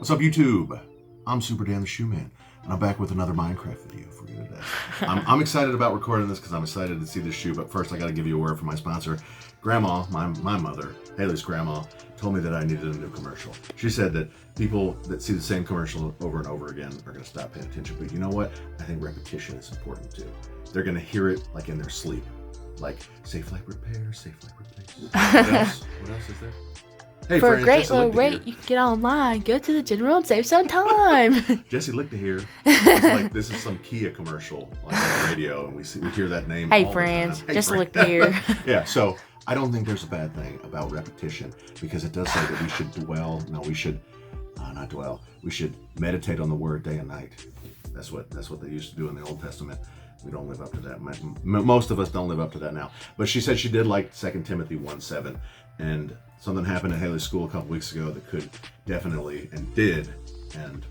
What's up, YouTube? I'm Super Dan the Shoe Man, and I'm back with another Minecraft video for you today. I'm excited about recording this because I'm excited to see this shoe, but first I got to give you a word from my sponsor. Grandma, my mother, Haley's grandma, told me that I needed a new commercial. She said that people that see the same commercial over and over again are going to stop paying attention, but you know what? I think repetition is important too. They're going to hear it like in their sleep, like safe like repair, safe like replace. What else is there? Hey, for friends, a great Jesse low Lick to rate, hear. you can get online. Go to the general and save some time. Jesse Lick to hear. It's like this is some Kia commercial like on the radio, and we hear that name. Hey all friends, the time. just Hey, look friend. here. Yeah, so I don't think there's a bad thing about repetition because it does say that we should dwell. No, we should not dwell. We should meditate on the word day and night. That's what they used to do in the Old Testament. We don't live up to that. Most of us don't live up to that now. But she said she did like 2 Timothy 1:7, and something happened at Haley's school a couple weeks ago that could definitely, and did, and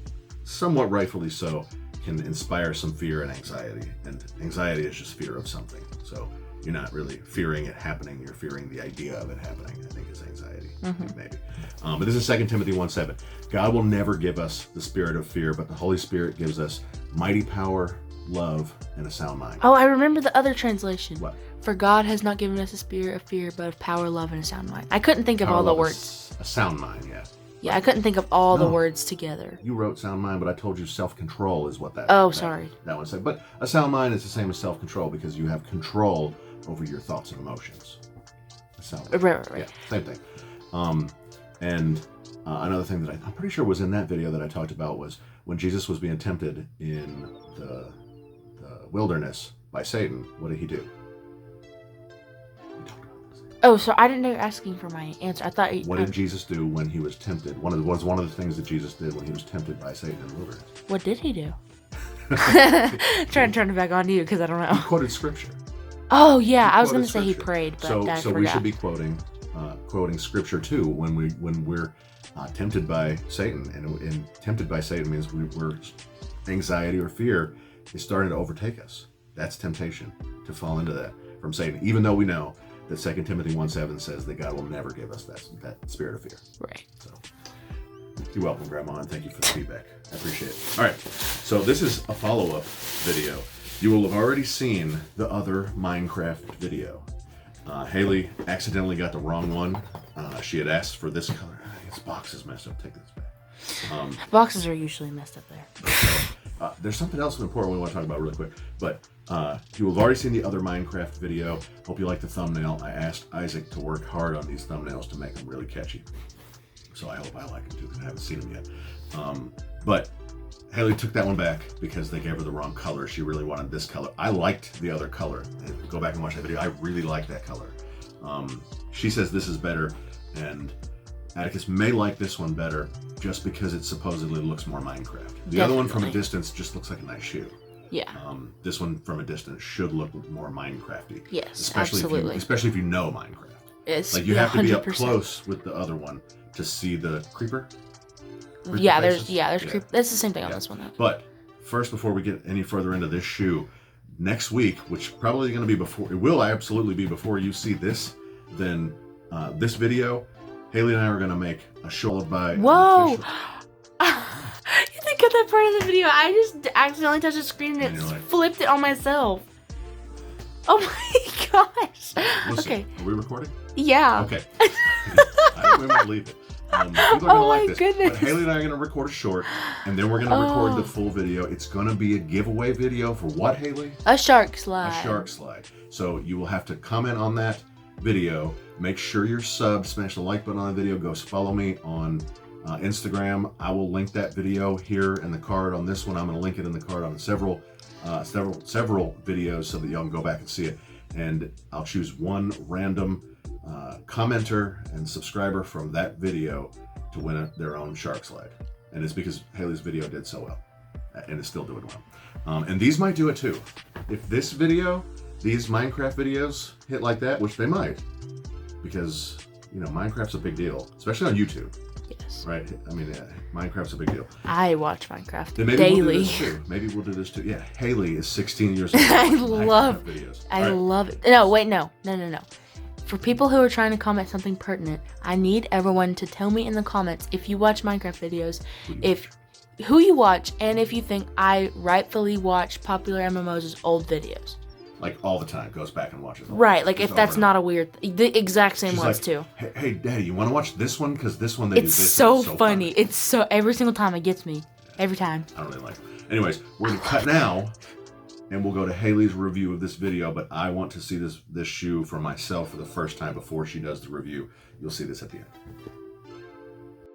somewhat rightfully so, can inspire some fear and anxiety. And anxiety is just fear of something. So you're not really fearing it happening, you're fearing the idea of it happening, I think is anxiety, maybe. But this is 2 Timothy 1:7. God will never give us the spirit of fear, but the Holy Spirit gives us mighty power, love, and a sound mind. Oh, I remember the other translation. What? For God has not given us a spirit of fear, but of power, love, and a sound mind. I couldn't think of all the words. A sound mind, yeah. Yeah, I couldn't think of all the No. words together. You wrote sound mind, but I told you self-control is what that. Oh, sorry. That one said. But a sound mind is the same as self-control because you have control over your thoughts and emotions. A sound mind. Right. Yeah, same thing. And another thing that I'm pretty sure was in that video that I talked about was when Jesus was being tempted in the wilderness by Satan. What did he do? Oh, so I didn't know you were asking for my answer. I thought. What did Jesus do when he was tempted? One of the things that Jesus did when he was tempted by Satan in the wilderness. What did he do? Trying to turn it back on you because I don't know. He quoted scripture. Oh yeah, He I was quoted going to say he scripture. prayed, but I So forgot. we should be quoting scripture too when we're tempted by Satan, and tempted by Satan means we're anxiety or fear is starting to overtake us. That's temptation to fall into that from Satan, even though we know that 2 Timothy 1:7 says that God will never give us that spirit of fear. Right. So you're welcome, Grandma, and thank you for the feedback. I appreciate it. All right, so this is a follow-up video. You will have already seen the other Minecraft video. Haley accidentally got the wrong one. She had asked for this color. This box is messed up. Take this back. Boxes are usually messed up there. There's something else important we want to talk about really quick, but you have already seen the other Minecraft video. Hope you like the thumbnail. I asked Isaac to work hard on these thumbnails to make them really catchy. So I hope I like them too, because I haven't seen them yet. But Haley took that one back because they gave her the wrong color. She really wanted this color. I liked the other color. Go back and watch that video. I really like that color. She says this is better, and Atticus may like this one better just because it supposedly looks more Minecraft. The other one from a distance just looks like a nice shoe. Yeah. This one from a distance should look more Minecrafty. Yes, Absolutely. Especially if you know Minecraft. It's Like you have to be up 100%. close with the other one to see the creeper. Yeah, faces? there's creep. That's the same thing on this one though. But first, before we get any further into this shoe, next week, which probably going to be before, it will absolutely be before you see this, then this video, Haley and I are going to make a show by. Whoa! You didn't get that part of the video. I just accidentally touched the screen and it flipped it on myself. Oh my gosh! Listen, Okay. Are we recording? Yeah. Okay. I don't remember to leave it. People are gonna Oh like my this. goodness. But Haley and I are gonna record a short, and then we're gonna record the full video. It's gonna be a giveaway video for what, Haley? A shark slide. A shark slide. So you will have to comment on that video. Make sure you're subbed. Smash the like button on the video. Go follow me on Instagram. I will link that video here in the card on this one. I'm gonna link it in the card on several videos so that y'all can go back and see it. And I'll choose one random commenter and subscriber from that video to win their own shark slide. And it's because Haley's video did so well and is still doing well. And these might do it too. If this video, these Minecraft videos hit like that, which they might, because Minecraft's a big deal, especially on YouTube. Yes. Right? I mean, Minecraft's a big deal. I watch Minecraft Then maybe daily. We'll do this too. Maybe we'll do this too. Yeah, Haley is 16 years old. I love videos. I All right. love it. No, wait, no. for people who are trying to comment something pertinent, I need everyone to tell me in the comments if you watch Minecraft videos, who you watch, and if you think I rightfully watch popular MMOs' old videos. Like all the time, goes back and watches. Right, like if that's not a weird, the exact same ones like, too. Hey, Daddy, you want to watch this one? Because this one they do It's this. so funny. It's so every single time it gets me. Every time. I don't really like it. Anyways, we're gonna cut now, and we'll go to Haley's review of this video. But I want to see this shoe for myself for the first time before she does the review. You'll see this at the end.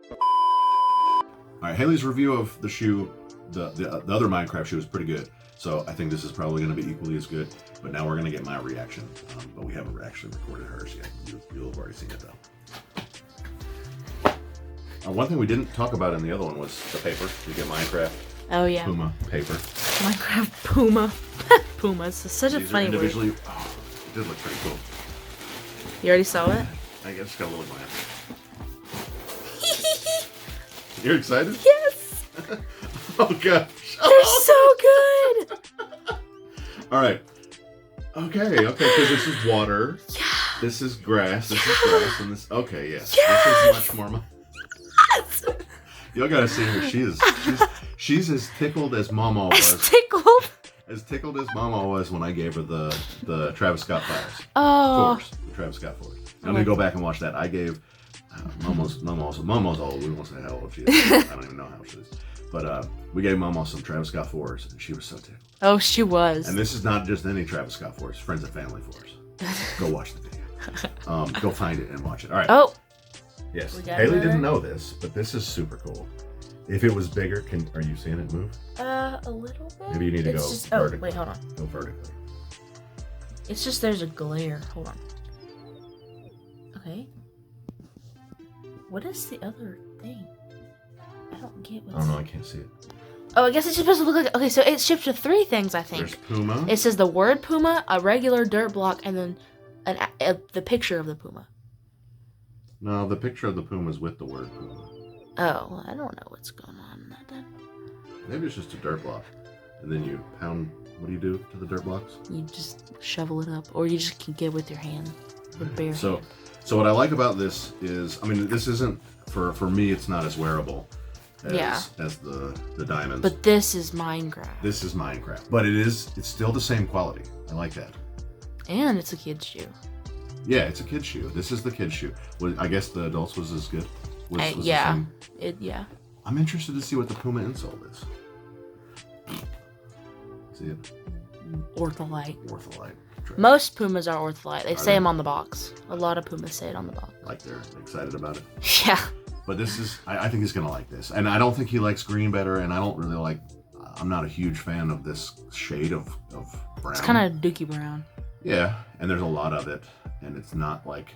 All right, Haley's review of the shoe, the other Minecraft shoe is pretty good. So I think this is probably going to be equally as good. But now we're going to get my reaction. But we haven't actually recorded hers yet. You'll have already seen it though. One thing we didn't talk about in the other one was the paper. You get Minecraft. Oh yeah. PUMA paper. Minecraft PUMA. PUMA. It's such a funny word. Oh, it did look pretty cool. You already saw it? I guess it's got a little glance. You're excited? Yes. Oh gosh. They're so good. All right. Okay, because this is water. Yeah. This is grass. This is grass, and this. Okay, yes. Yes. This is much more. Yes. Y'all gotta see her. She's as tickled as Mama was. As tickled as Mama was when I gave her the Travis Scott flowers. Oh. Fours. The Travis Scott fours. I'm gonna go back and watch that. I gave Mama's old. We won't say how old she is. I don't even know how old she is. But we gave Mama some Travis Scott fours, and she was so tickled. Oh, she was. And this is not just any Travis Scott fours. Friends and family fours. Go watch the video. Go find it and watch it. All right. Oh. Yes. Haley didn't know this, but this is super cool. If it was bigger, are you seeing it move? A little bit. Maybe you need to go vertically. Oh, wait, hold on. Go vertically. It's just there's a glare. Hold on. Okay. What is the other thing? I don't get what's... I don't know. I can't see it. Oh, I guess it's supposed to look like... Okay, so it's shipped to 3 things, I think. There's PUMA. It says the word PUMA, a regular dirt block, and then the picture of the PUMA. No, the picture of the PUMA is with the word PUMA. Oh, well, I don't know what's going on in that then. Maybe it's just a dirt block. And then you pound... What do you do to the dirt blocks? You just shovel it up, or you just can get it with your hand. With bare hand. So what I like about this is... I mean, this isn't... For me, it's not as wearable as the diamonds. But this is Minecraft. This is Minecraft. But it's still the same quality. I like that. And it's a kid's shoe. Yeah, it's a kid's shoe. This is the kid's shoe. I guess the adults was as good. Yeah. I'm interested to see what the PUMA insole is. See it? Ortholite. Most PUMAs are ortholite. They say them on the box. A lot of PUMAs say it on the box. Like they're excited about it. Yeah. But this is, I think he's going to like this. And I don't think he likes green better, and I don't really like, I'm not a huge fan of this shade of brown. It's kind of dookie brown. Yeah, and there's a lot of it, and it's not like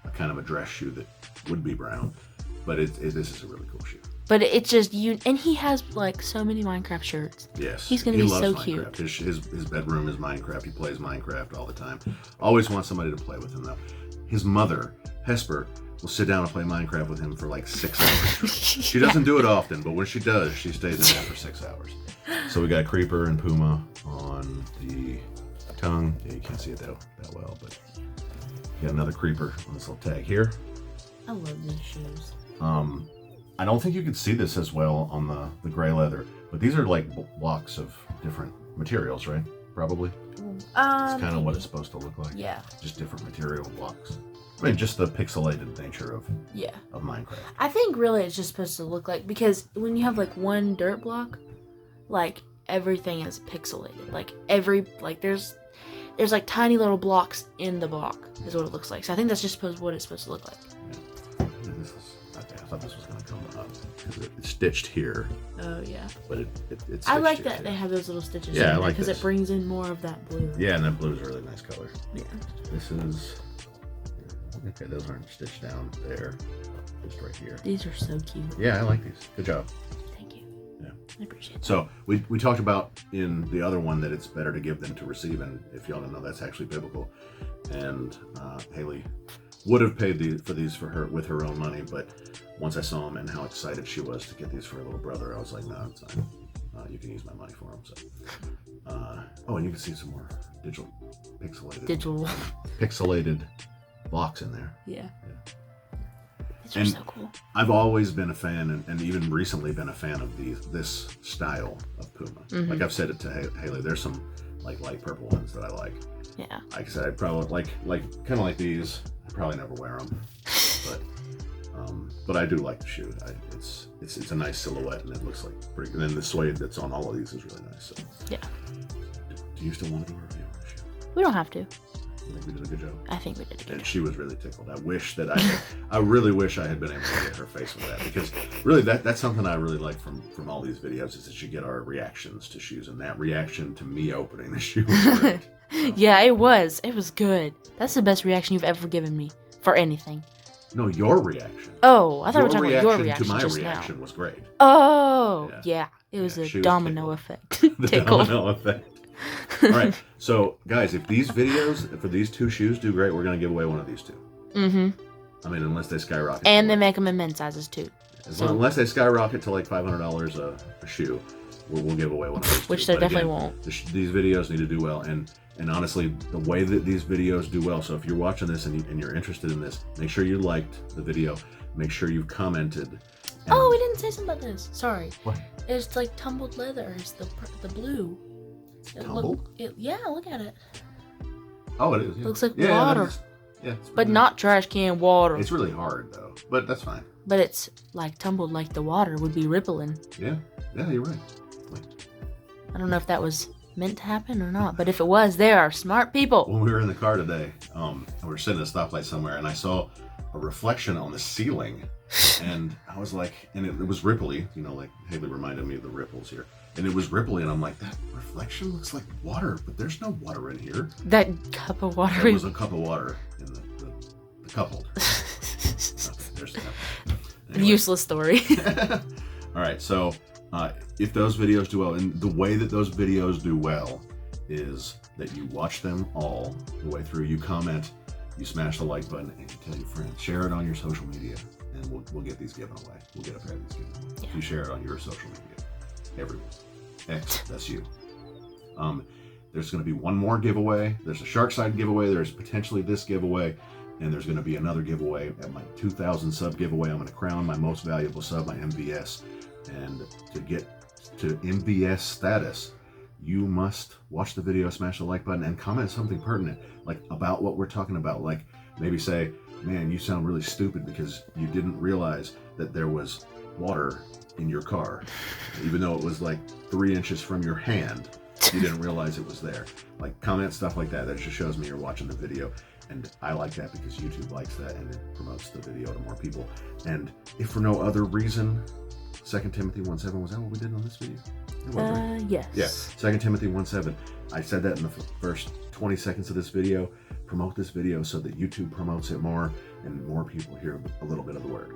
a kind of a dress shoe that would be brown. But this is a really cool shoe. But it's just and he has like so many Minecraft shirts. Yes. He's gonna be so Minecraft. cute. His bedroom is Minecraft. He plays Minecraft all the time. Always wants somebody to play with him though. His mother, Hesper, will sit down and play Minecraft with him for like 6 hours. She doesn't do it often, but when she does, she stays in there for 6 hours. So we got Creeper and PUMA on the tongue. Yeah, you can't see it that well, but you got another Creeper on this little tag here. I love these shoes. I don't think you could see this as well on the gray leather, but these are like blocks of different materials, right? Probably. It's kind of what it's supposed to look like. Yeah. Just different material blocks. I mean, just the pixelated nature of Minecraft. I think really it's just supposed to look like, because when you have like one dirt block, like everything is pixelated. Like there's like tiny little blocks in the block is what it looks like. So I think that's just what it's supposed to look like. Yeah. I thought this was going to come up because it's stitched here. Oh yeah. But it's. I like that they have those little stitches. Yeah, I like because it brings in more of that blue. Yeah, and that blue is a really nice color. Yeah. This is. Okay, those aren't stitched down there. Just right here. These are so cute. Yeah, I like these. Good job. Thank you. Yeah. I appreciate it. So we talked about in the other one that it's better to give than to receive, and if y'all don't know, that's actually biblical. And Haley would have paid for these with her own money, but once I saw them and how excited she was to get these for her little brother, I was like, no, it's fine. You can use my money for them. So, and you can see some more pixelated blocks in there. Yeah. These And are so cool. I've always been a fan, and even recently been a fan of this style of Puma. Mm-hmm. Like I've said it to Haley, there's some like light purple ones that I like. Yeah. Like I said, I'd probably like kind of like these. I probably never wear them, but I do like the shoe. It's a nice silhouette, and it looks like pretty. And then the suede that's on all of these is really nice. So Yeah. do you still want to do a review on the shoe? We don't have to. I think we did a good job. I think we did a good And job. she was really tickled. I really wish I had been able to get her face with that, because really that's something I really like from all these videos, is that you get our reactions to shoes, and that reaction to me opening the shoe was great. Yeah, it was. It was good. That's the best reaction you've ever given me for anything. No, your reaction. Oh, I thought we were talking about your to reaction my just reaction now. was great. Oh, Yeah. yeah. It was Yeah, a she was domino tickled. effect. The Tickled. domino effect. All right, so guys, if these videos for these two shoes do great, we're gonna give away one of these two. Mm-hmm. I mean, unless they skyrocket. And they make them in men's sizes too. Unless they skyrocket to like $500 a shoe, we'll give away one of these. Which two. they But definitely again, won't. These videos need to do well, and honestly, the way that these videos do well. So if you're watching this and you're interested in this, make sure you liked the video. Make sure you've commented. And Oh, we didn't say something about this. Sorry. What? It's like tumbled leather. It's the blue. Tumbled? Yeah, look at it. Oh, it is. Yeah. Looks like Yeah, water. it's But really- not trash can water. It's really hard though, but that's fine. But it's like tumbled like the water would be rippling. Yeah, you're right. I don't know if that was meant to happen or not, but if it was, they are smart people. When we were in the car today, we were sitting at a stoplight somewhere, and I saw a reflection on the ceiling, and I was like, and it was ripply, you know, like Haley reminded me of the ripples here, and it was ripply, and I'm like, that reflection looks like water, but there's no water in here. That cup of water. There was a cup of water in the cup holder. Okay, there's the cup. Anyway. Useless story. All right, so if those videos do well, and the way that those videos do well is that you watch them all the way through, you comment, you smash the like button, and you tell your friends, share it on your social media, and we'll get these given away. We'll get a pair of these given away. Yeah. If you share it on your social media, everyone. X, that's you. There's going to be one more giveaway. There's a Sharkside giveaway. There's potentially this giveaway. And there's going to be another giveaway at my 2,000 sub giveaway. I'm going to crown my most valuable sub, my MVS. And to get to MVS status, you must watch the video, smash the like button, and comment something pertinent, like about what we're talking about. Like maybe say, man, you sound really stupid because you didn't realize that there was water in your car. Even though it was like 3 inches from your hand, you didn't realize it was there. Like comment stuff like that. That just shows me you're watching the video. And I like that because YouTube likes that, and it promotes the video to more people. And if for no other reason, 2 Timothy 1:7, was that what we did on this video? It was, right? Yes. Yeah, 2 Timothy 1:7. I said that in the first 20 seconds of this video. Promote this video so that YouTube promotes it more, and more people hear a little bit of the word.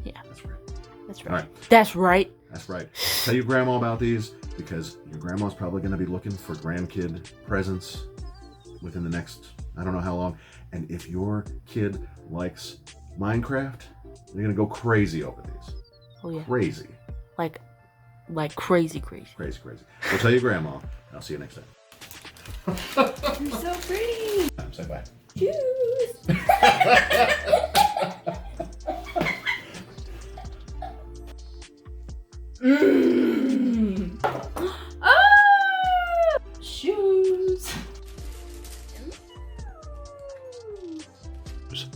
Yeah. That's right. That's right. All right. That's right. That's right. Tell your grandma about these, because your grandma's probably going to be looking for grandkid presents within the next, I don't know how long. And if your kid likes Minecraft, they're going to go crazy over these. Oh yeah. Crazy. Like crazy. Crazy. So tell your grandma. And I'll see you next time. You're so pretty. Say bye. Cheers. Ah! Shoes.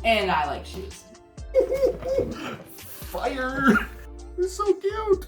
And I like shoes. Fire! It's so cute.